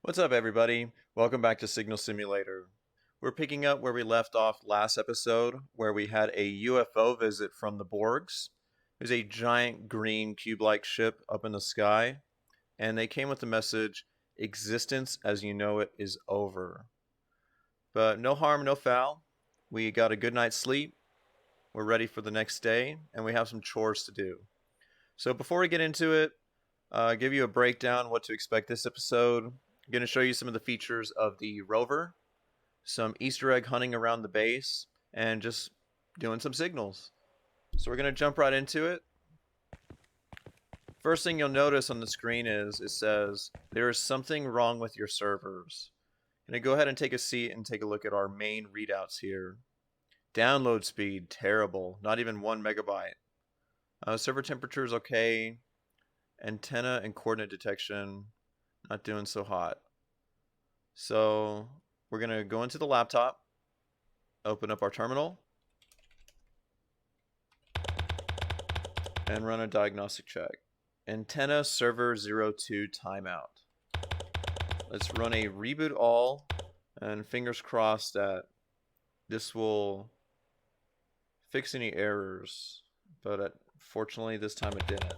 What's up, everybody? Welcome back to Signal Simulator. We're picking up where we left off last episode, where we had a UFO visit from the Borgs. It was a giant green cube-like ship up in the sky, and they came with the message, "Existence as you know it is over." But no harm, no foul. We got a good night's sleep, we're ready for the next day, and we have some chores to do. So before we get into it, give you a breakdown what to expect this episode. I'm going to show you some of the features of the rover, some Easter egg hunting around the base, and just doing some signals. So we're going to jump right into it. First thing you'll notice on the screen is it says, "There is something wrong with your servers." I'm going to go ahead and take a seat and take a look at our main readouts here. Download speed, terrible, not even 1 megabyte. Server temperature is okay. Antenna and coordinate detection, not doing so hot. So we're going to go into the laptop, open up our terminal, and run a diagnostic check. Antenna server 02 timeout. Let's run a reboot all, and fingers crossed that this will fix any errors, but fortunately this time it didn't.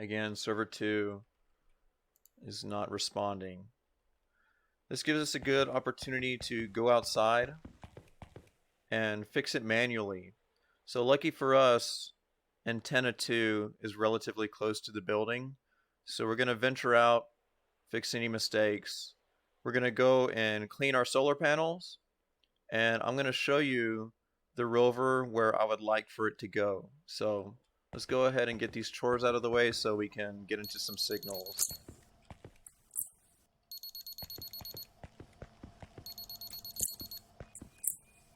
Again, server 2 is not responding. This gives us a good opportunity to go outside and fix it manually. So lucky for us, antenna 2 is relatively close to the building. So we're going to venture out, fix any mistakes. We're going to go and clean our solar panels, and I'm going to show you the rover where I would like for it to go. So let's go ahead and get these chores out of the way so we can get into some signals.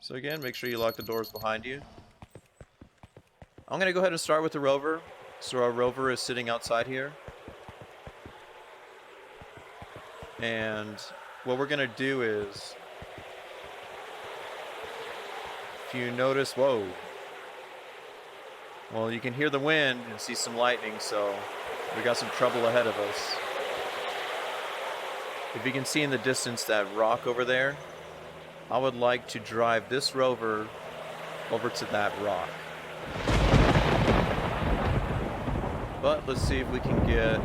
So again, make sure you lock the doors behind you. I'm going to go ahead and start with the rover. So our rover is sitting outside here. And what we're going to do is, if you notice, whoa. Well, you can hear the wind and see some lightning, so we got some trouble ahead of us. If you can see in the distance that rock over there, I would like to drive this rover over to that rock. But let's see if we can get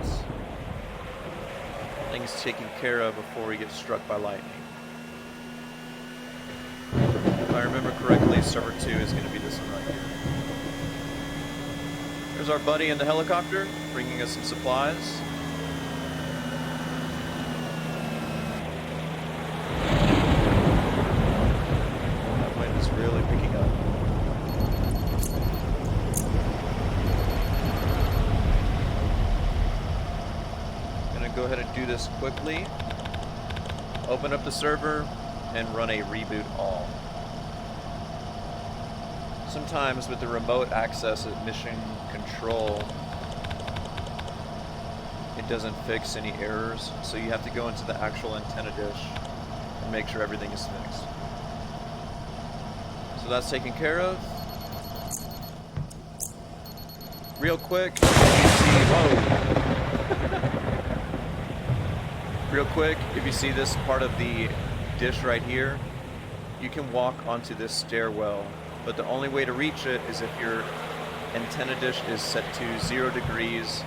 things taken care of before we get struck by lightning. If I remember correctly, server 2 is going to be this one right here. There's our buddy in the helicopter, bringing us some supplies. That wind is really picking up. I'm gonna go ahead and do this quickly. Open up the server and run a reboot all. Sometimes with the remote access at mission control, it doesn't fix any errors, so you have to go into the actual antenna dish and make sure everything is fixed. So that's taken care of. Real quick, if you see, real quick, if you see this part of the dish right here, you can walk onto this stairwell. But the only way to reach it is if your antenna dish is set to 0 degrees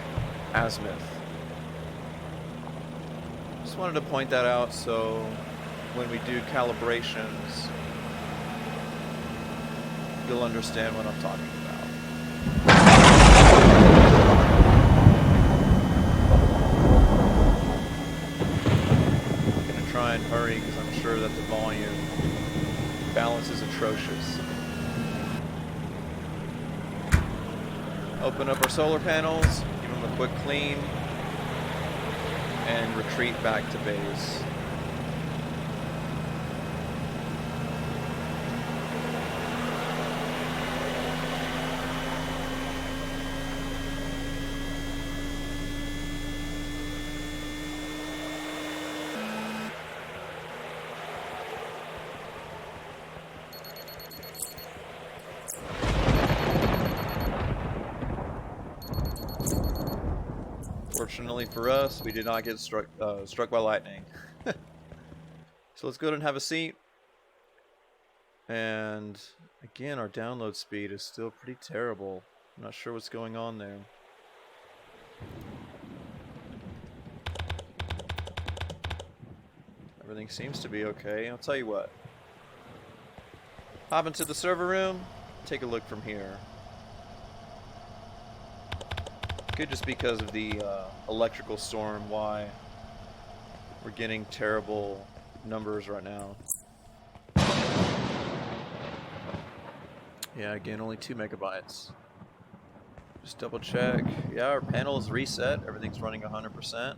azimuth. Just wanted to point that out so when we do calibrations, you'll understand what I'm talking about. I'm gonna try and hurry because I'm sure that the volume balance is atrocious. Open up our solar panels, give them a quick clean, and retreat back to base. Fortunately for us, we did not get struck by lightning. So let's go ahead and have a seat. And again, our download speed is still pretty terrible. I'm not sure what's going on there. Everything seems to be okay. I'll tell you what. Hop into the server room, take a look from here. Could just because of the electrical storm why we're getting terrible numbers right now. Yeah, again, only 2 megabytes. Just double check. Yeah, our panel is reset. Everything's running 100%.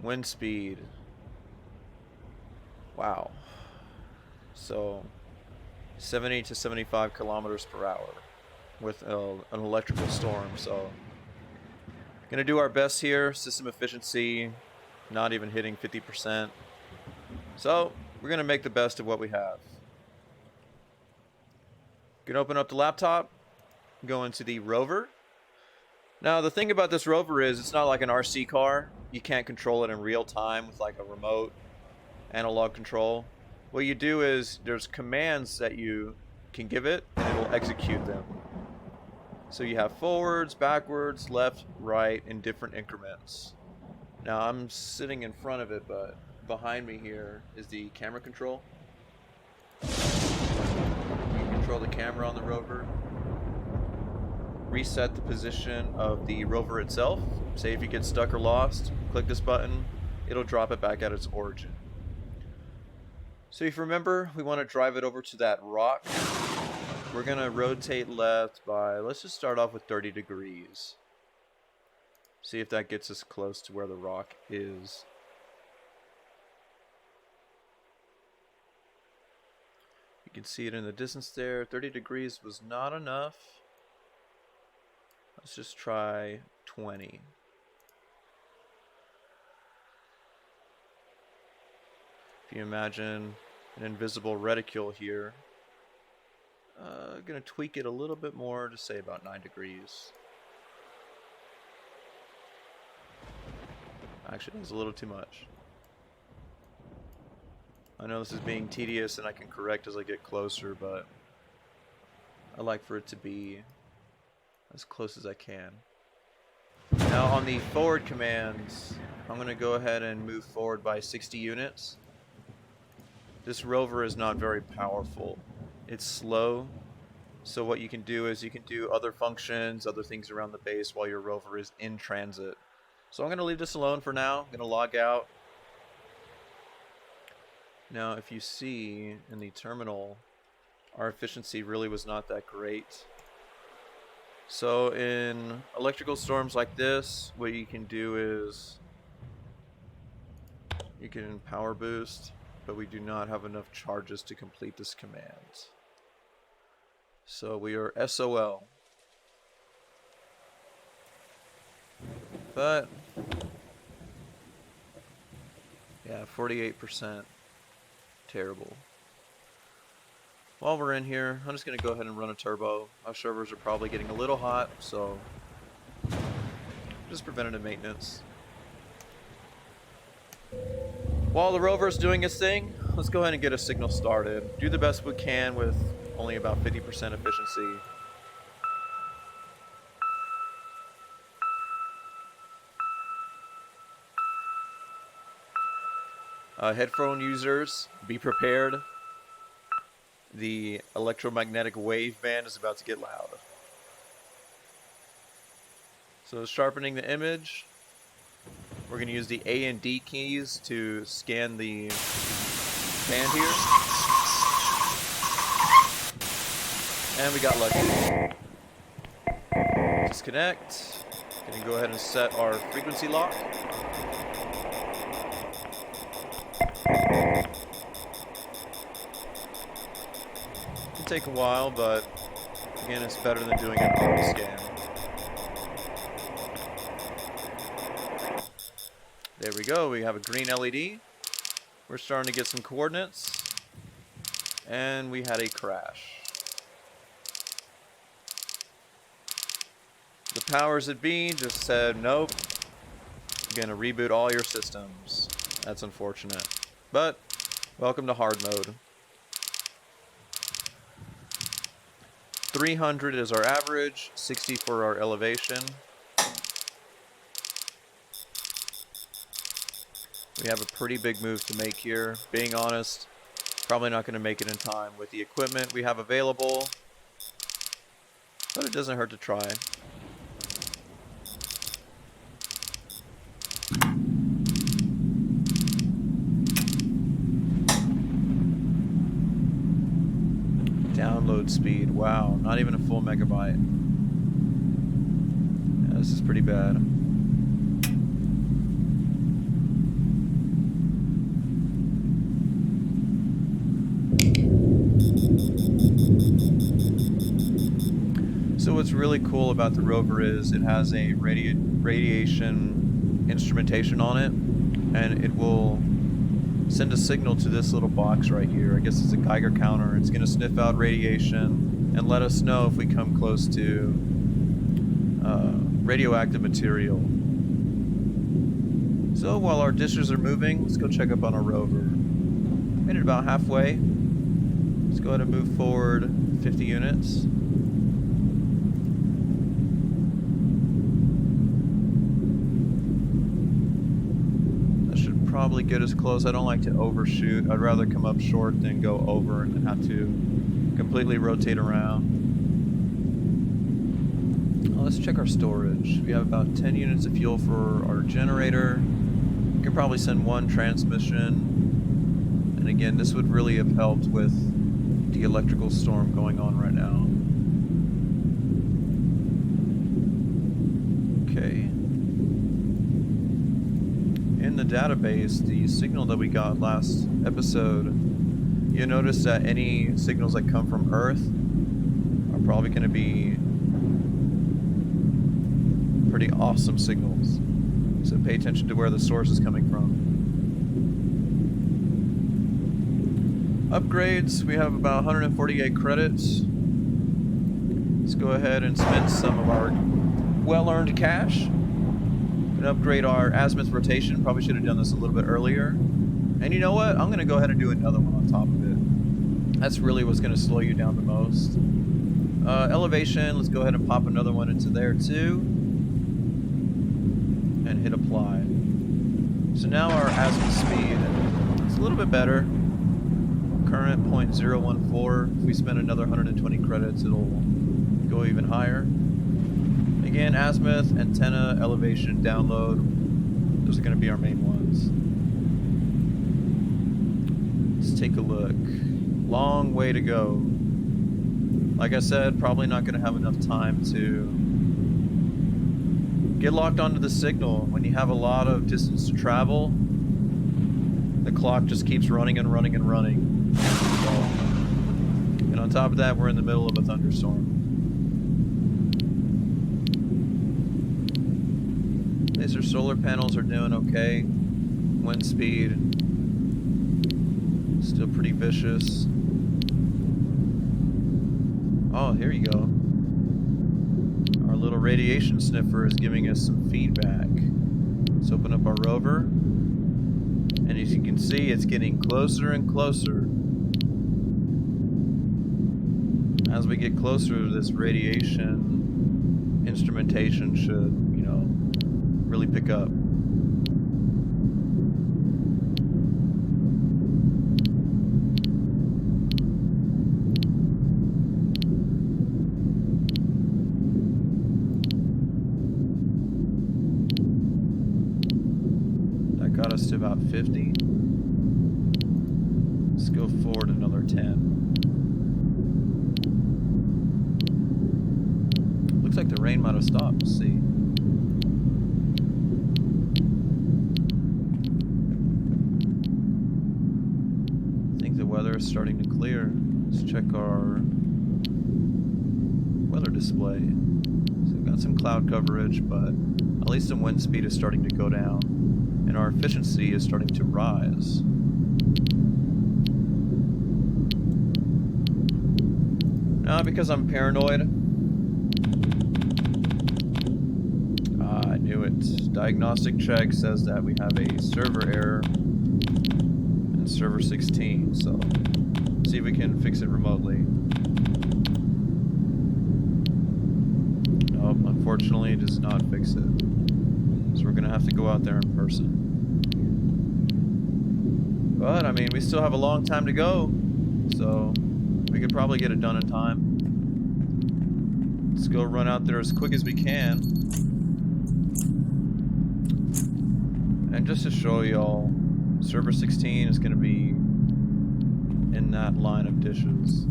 Wind speed. Wow. So 70 to 75 kilometers per hour with an electrical storm. So gonna do our best here. System efficiency not even hitting 50%. So we're gonna make the best of what we have. Gonna open up the laptop, go into the rover. Now the thing about this rover is it's not like an RC car. You can't control it in real time with like a remote analog control. What you do is there's commands that you can give it and it will execute them. So you have forwards, backwards, left, right in different increments. Now I'm sitting in front of it, but behind me here is the camera control. You can control the camera on the rover. Reset the position of the rover itself. Say if you get stuck or lost, click this button, it'll drop it back at its origin. So if you remember, we want to drive it over to that rock. We're going to rotate left by, let's just start off with 30 degrees. See if that gets us close to where the rock is. You can see it in the distance there. 30 degrees was not enough. Let's just try 20. If you imagine an invisible reticule here, gonna tweak it a little bit more to say about 9 degrees. Actually, it's a little too much. I know this is being tedious and I can correct as I get closer, but I like for it to be as close as I can. Now on the forward commands, I'm going to go ahead and move forward by 60 units. This rover is not very powerful. It's slow, so what you can do is you can do other functions, other things around the base while your rover is in transit. So I'm going to leave this alone for now. I'm going to log out. Now if you see in the terminal, our efficiency really was not that great. So in electrical storms like this, what you can do is you can power boost, but we do not have enough charges to complete this command. So we are SOL. But yeah, 48%. Terrible. While we're in here, I'm just going to go ahead and run a turbo. Our servers are probably getting a little hot, so just preventative maintenance. While the rover is doing its thing, let's go ahead and get a signal started. Do the best we can with only about 50% efficiency. Headphone users, be prepared. The electromagnetic wave band is about to get loud. So sharpening the image. We're going to use the A and D keys to scan the band here. And we got lucky. Disconnect. Going to go ahead and set our frequency lock. It can take a while, but again, it's better than doing an auto scan. There we go, we have a green LED. We're starting to get some coordinates. And we had a crash. The powers that be just said, nope, gonna reboot all your systems. That's unfortunate. But, welcome to hard mode. 300 is our average, 60 for our elevation. We have a pretty big move to make here. Being honest, probably not going to make it in time with the equipment we have available. But it doesn't hurt to try. Download speed, wow, not even a full megabyte. Yeah, this is pretty bad. So what's really cool about the rover is it has a radiation instrumentation on it, and it will send a signal to this little box right here. I guess it's a Geiger counter. It's going to sniff out radiation and let us know if we come close to radioactive material. So while our dishes are moving, let's go check up on our rover. Made it about halfway. Let's go ahead and move forward 50 units. Probably get us close. I don't like to overshoot. I'd rather come up short than go over and then have to completely rotate around. Well, let's check our storage. We have about 10 units of fuel for our generator. We can probably send one transmission. And again, this would really have helped with the electrical storm going on right now. Okay. In the database, the signal that we got last episode, you notice that any signals that come from Earth are probably going to be pretty awesome signals. So pay attention to where the source is coming from. Upgrades, we have about 148 credits. Let's go ahead and spend some of our well-earned cash and upgrade our azimuth rotation. Probably should have done this a little bit earlier. And you know what? I'm going to go ahead and do another one on top of it. That's really what's going to slow you down the most. Elevation, let's go ahead and pop another one into there too. And hit apply. So now our azimuth speed is a little bit better. Current 0.014. If we spend another 120 credits, it'll go even higher. Again, azimuth, antenna, elevation, download. Those are going to be our main ones. Let's take a look. Long way to go. Like I said, probably not going to have enough time to get locked onto the signal. When you have a lot of distance to travel, the clock just keeps running and running and running. So, and on top of that, we're in the middle of a thunderstorm. Laser solar panels are doing okay. Wind speed still pretty vicious. Oh, here you go. Our little radiation sniffer is giving us some feedback. Let's open up our rover. And as you can see, it's getting closer and closer. As we get closer, this radiation instrumentation should, really pick up. That got us to about 50. Let's go forward another 10. Looks like the rain might have stopped. Let's see. Weather is starting to clear. Let's check our weather display. So we've got some cloud coverage, but at least the wind speed is starting to go down, and our efficiency is starting to rise. Now, because I'm paranoid, it. Diagnostic check says that we have a server error in server 16, so see if we can fix it remotely. Nope, unfortunately it does not fix it. So we're gonna have to go out there in person. But, I mean, we still have a long time to go, so we could probably get it done in time. Let's go run out there as quick as we can. And just to show y'all, server 16 is going to be in that line of dishes.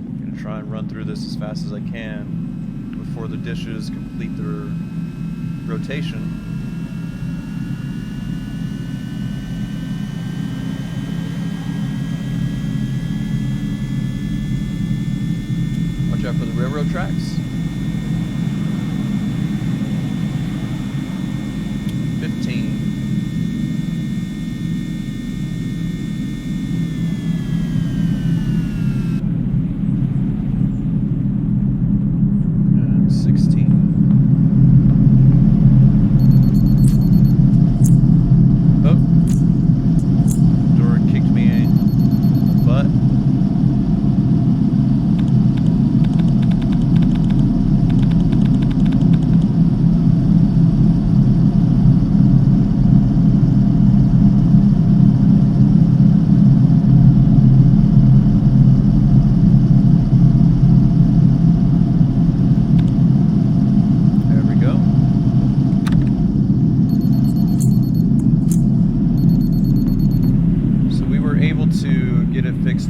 I'm going to try and run through this as fast as I can before the dishes complete their rotation. Watch out for the railroad tracks. 15. And 16. Oh. Door kicked me in the butt.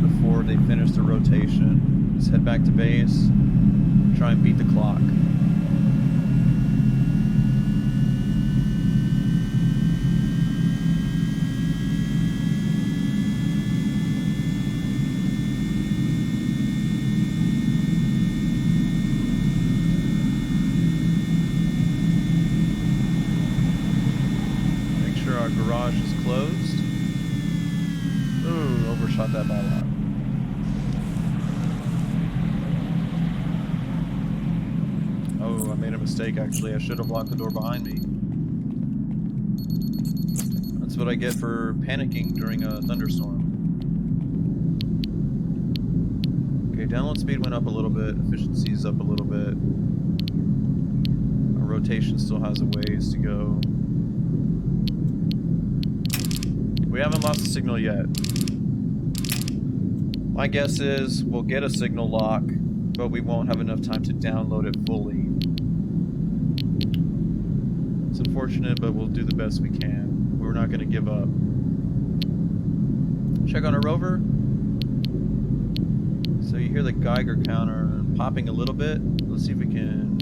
Before they finish the rotation. Let's head back to base, try and beat the clock. Make sure our garage is closed. Ooh, overshot that ball out. Oh, I made a mistake actually. I should have locked the door behind me. That's what I get for panicking during a thunderstorm. Okay, download speed went up a little bit. Efficiency is up a little bit. Our rotation still has a ways to go. We haven't lost a signal yet. My guess is we'll get a signal lock, but we won't have enough time to download it fully. It's unfortunate, but we'll do the best we can. We're not going to give up. Check on our rover. So you hear the Geiger counter popping a little bit. Let's see if we can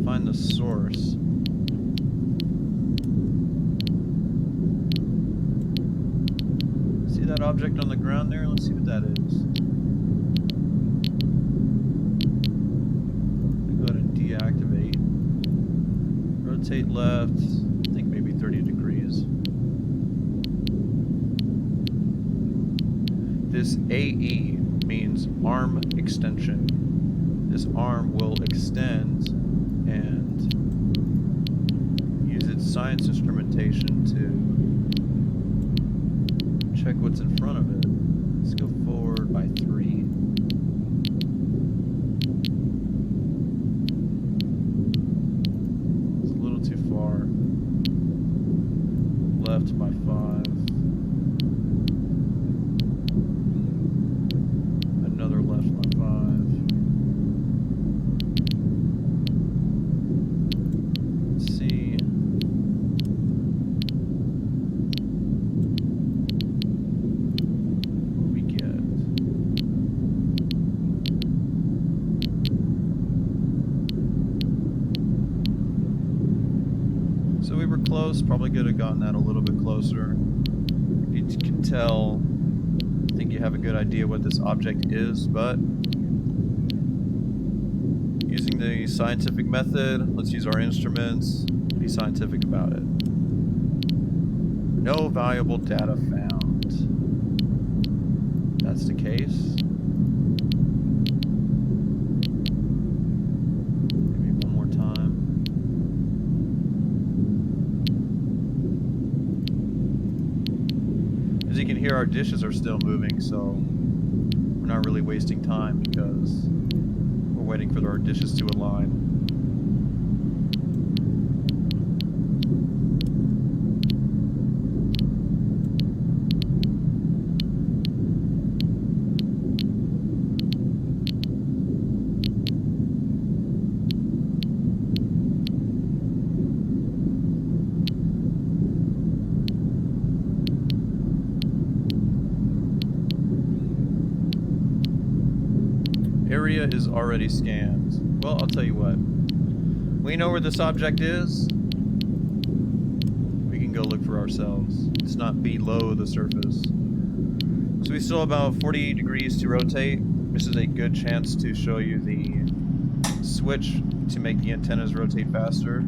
find the source. See that object on the ground there? Let's see what that is. Go ahead and deactivate. Rotate left. I think maybe 30 degrees. This AE means arm extension. This arm will extend and use its science instrumentation to check what's in front of it. Let's go forward by 3. It's a little too far. Left by 5. Another left by 5. Let's see. So we were close, probably could have gotten that a little bit closer. You can tell, I think you have a good idea what this object is, but using the scientific method, let's use our instruments, be scientific about it. No valuable data found. that's the case. Maybe one more time. As you can hear, our dishes are still moving, so we're not really wasting time because we're waiting for our dishes to align. Area is already scanned. Well, I'll tell you what. We know where this object is. We can go look for ourselves. It's not below the surface. So we still have about 40 degrees to rotate. This is a good chance to show you the switch to make the antennas rotate faster.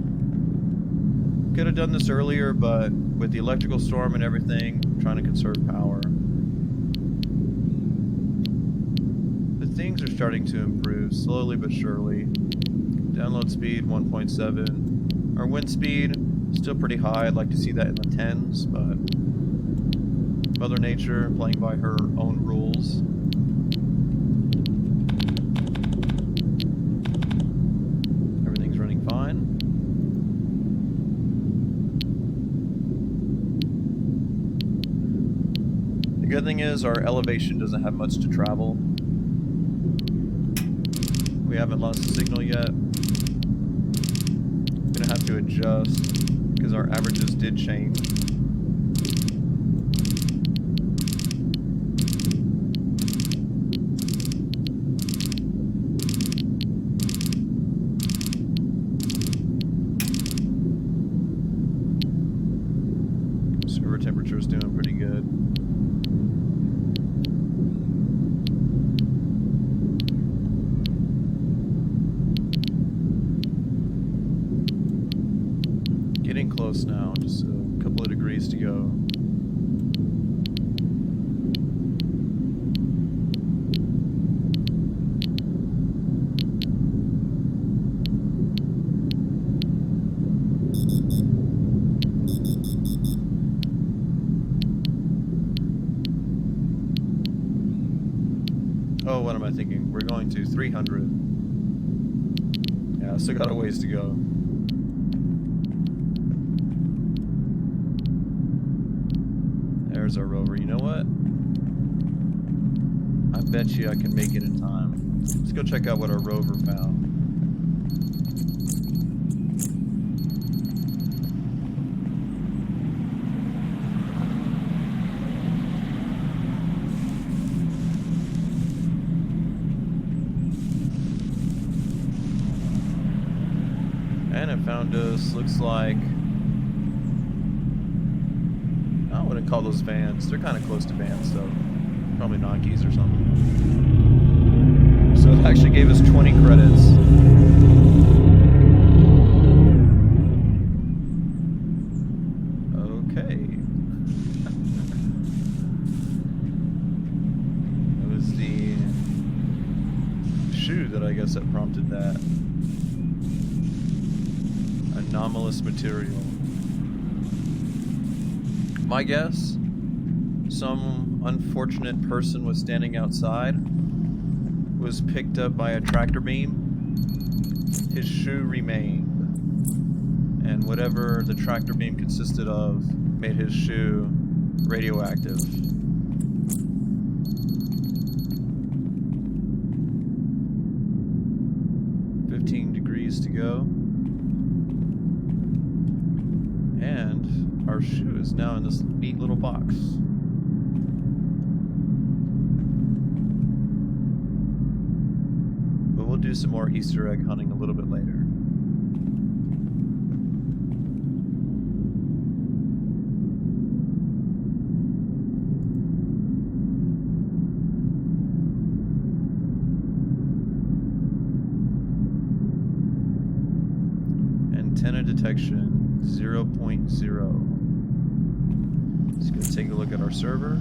Could have done this earlier, but with the electrical storm and everything, I'm trying to conserve power. Things are starting to improve, slowly but surely. Download speed 1.7. Our wind speed still pretty high. I'd like to see that in the 10s, but Mother Nature playing by her own rules. Everything's running fine. The good thing is our elevation doesn't have much to travel. We haven't lost the signal yet. Gonna have to adjust because our averages did change. Server temperature is doing pretty good. Getting close now, just a couple of degrees to go. Oh, what am I thinking? We're going to 300. Yeah, still got a ways to go. There's our rover. You know what? I bet you I can make it in time. Let's go check out what our rover found. And it found us, looks like, I wouldn't call those vans. They're kind of close to vans, though. Probably Nokis or something. So it actually gave us 20 credits. Okay. It was the shoe that I guess that prompted that. Anomalous material. My guess, some unfortunate person was standing outside, was picked up by a tractor beam, his shoe remained, and whatever the tractor beam consisted of made his shoe radioactive. Degrees to go. And our shoe is now in this neat little box. But we'll do some more Easter egg hunting a little bit later. Antenna detection 0.0. Let's go take a look at our server.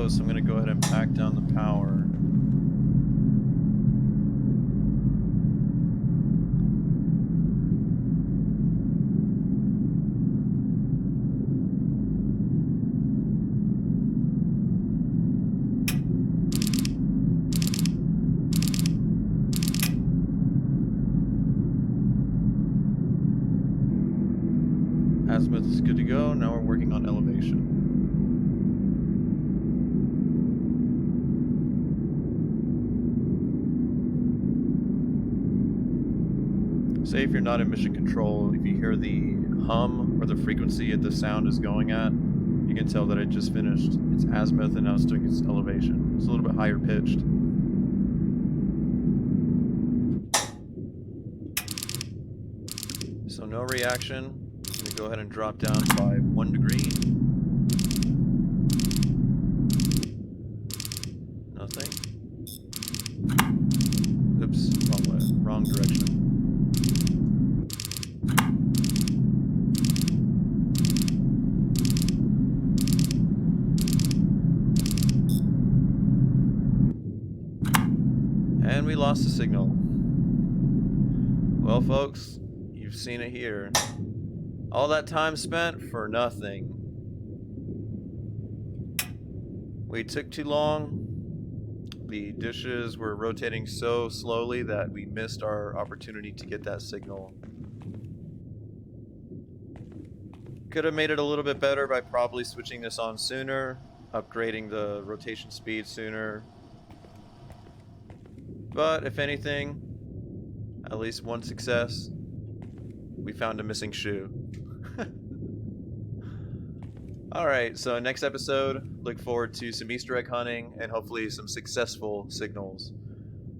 close, I'm going to go ahead and back down the power. Azimuth is good to go. Now we're working on elevation. Say if you're not in mission control, if you hear the hum or the frequency the sound is going at, you can tell that it just finished its azimuth and now it's doing its elevation. It's a little bit higher pitched. So no reaction. I'm going to go ahead and drop down by 1 degree. Nothing. Oops, wrong way, wrong direction. And we lost the signal. Well, folks, you've seen it here. All that time spent for nothing. We took too long. The dishes were rotating so slowly that we missed our opportunity to get that signal. Could have made it a little bit better by probably switching this on sooner, upgrading the rotation speed sooner. But if anything, at least one success. We found a missing shoe. Alright, so next episode, look forward to some Easter egg hunting and hopefully some successful signals.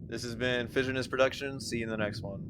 This has been Fissionist Productions. See you in the next one.